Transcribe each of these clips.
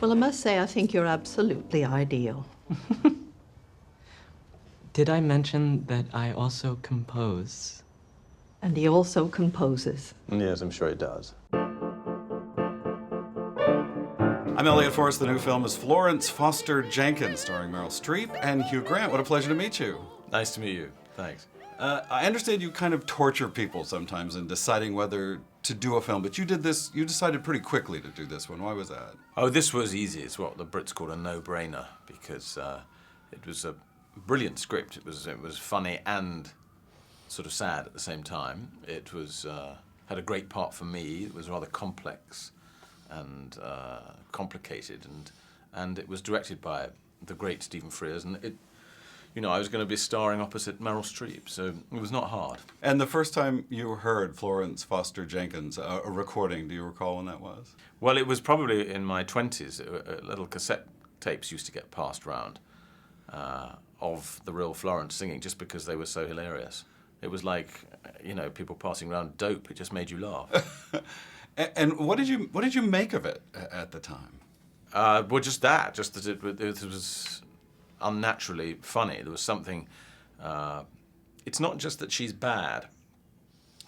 Well, I must say, I think you're absolutely ideal. Did I mention that I also compose? And he also composes. Yes, I'm sure he does. I'm Elliot Forrest. The new film is Florence Foster Jenkins, starring Meryl Streep and Hugh Grant. What a pleasure to meet you. Nice to meet you. Thanks. I understand you kind of torture people sometimes in deciding whether to do a film, but you decided pretty quickly to do this one. Why was that? Oh, this was easy. It's what the Brits call a no-brainer, because it was a brilliant script. It was funny and sort of sad at the same time. It was had a great part for me. It was rather complex and complicated, and it was directed by the great Stephen Frears, and I was going to be starring opposite Meryl Streep, so it was not hard. And the first time you heard Florence Foster Jenkins, a recording, do you recall when that was? Well, it was probably in my 20s. Little cassette tapes used to get passed round of the real Florence singing, just because they were so hilarious. It was like, people passing around dope. It just made you laugh. And what did you make of it at the time? Well, just that it was unnaturally funny. There was something. It's not just that she's bad;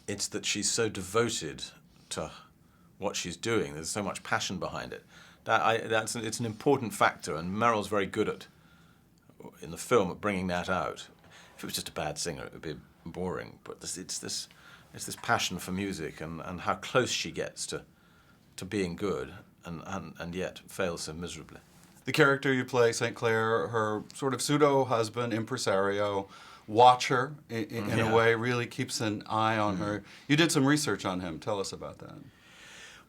it's that she's so devoted to what she's doing. There's so much passion behind it. It's an important factor, and Meryl's very good at, in the film, at bringing that out. If it was just a bad singer, it would be boring. But it's this passion for music and how close she gets to being good, and yet fails so miserably. The character you play, St. Clair, her sort of pseudo-husband, impresario, watcher in a way, really keeps an eye on her. You did some research on him. Tell us about that.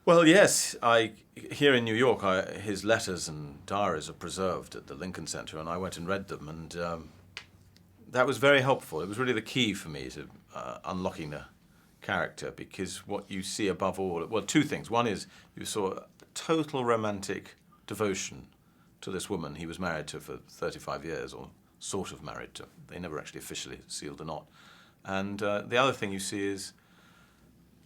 Well, yes. Here in New York, his letters and diaries are preserved at the Lincoln Center, and I went and read them, and that was very helpful. It was really the key for me to unlocking the character, because what you see above all, well, two things. One is you saw a total romantic devotion to this woman he was married to for 35 years, or sort of married to. They never actually officially sealed a knot. And the other thing you see is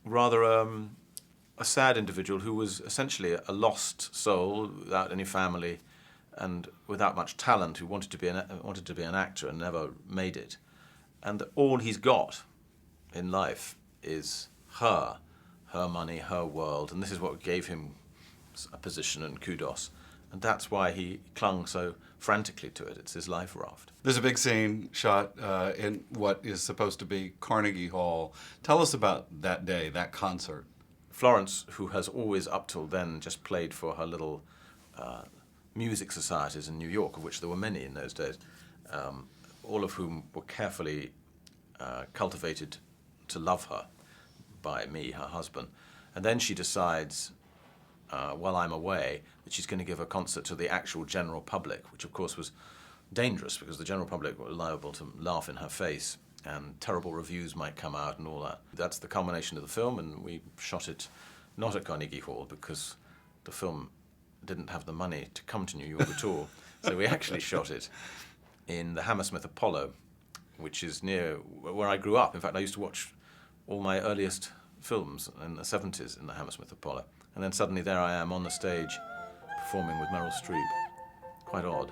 rather a sad individual who was essentially a lost soul without any family and without much talent, who wanted to be an actor and never made it. And all he's got in life is her money, her world, and this is what gave him a position and kudos. And that's why he clung so frantically to it. It's his life raft. There's a big scene shot in what is supposed to be Carnegie Hall. Tell us about that day, that concert. Florence, who has always up till then just played for her little music societies in New York, of which there were many in those days, all of whom were carefully cultivated to love her by me, her husband. And then she decides, while I'm away, that she's going to give a concert to the actual general public, which of course was dangerous because the general public were liable to laugh in her face and terrible reviews might come out and all that. That's the culmination of the film, and we shot it not at Carnegie Hall because the film didn't have the money to come to New York at all. So we actually shot it in the Hammersmith Apollo, which is near where I grew up. In fact, I used to watch all my earliest films in the 70s in the Hammersmith Apollo. And then suddenly there I am on the stage performing with Meryl Streep. Quite odd.